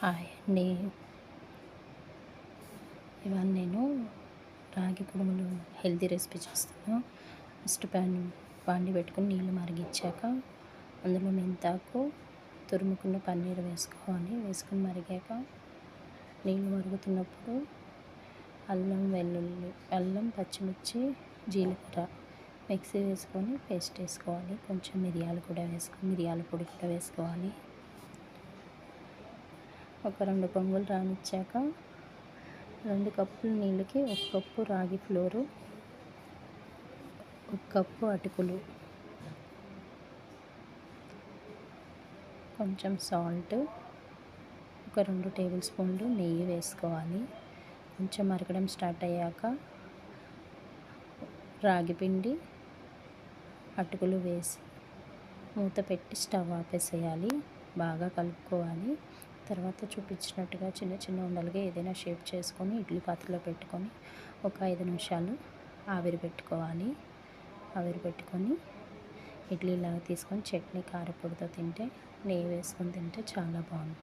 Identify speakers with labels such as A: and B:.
A: Hi అండి. ఇవాళ నేను రాగి కుడుములు హెల్తీ రెసిపీ చేస్తాను. ఫస్ట్ బాండి పెట్టుకొని నీళ్ళు మరిగించాక అందులో మెంతాకు, తురుముకున్న పన్నీర్ వేసుకోవాలి. వేసుకొని మరిగాక నీళ్ళు మరుగుతున్నప్పుడు అల్లం, పచ్చిమిర్చి, జీలకర్ర మిక్సీ వేసుకొని పేస్ట్ వేసుకోవాలి. కొంచెం మిరియాల పొడి కూడా వేసుకోవాలి. ఒక 2 పొంగులు రానిచ్చాక 2 కప్పుల నీళ్ళకి 1 కప్పు రాగి ఫ్లోరు, 1 కప్పు అటుకులు, కొంచెం సాల్ట్, ఒక 2 టేబుల్ స్పూన్లు నెయ్యి వేసుకోవాలి. కొంచెం మరగడం స్టార్ట్ అయ్యాక రాగి పిండి, అటుకులు వేసి మూత పెట్టి స్టవ్ ఆపేసేయాలి. బాగా కలుపుకోవాలి. తర్వాత చూపించినట్టుగా చిన్న చిన్న ఉండలుగా ఏదైనా షేప్ చేసుకొని ఇడ్లీ పాత్రలో పెట్టుకొని ఒక 5 నిమిషాలు ఆవిరి పెట్టుకోవాలి. ఆవిరి పెట్టుకొని ఇడ్లీలాగా తీసుకొని చట్నీ కారపొడితో తింటే, నెయ్యి వేసుకొని తింటే చాలా బాగుంటుంది.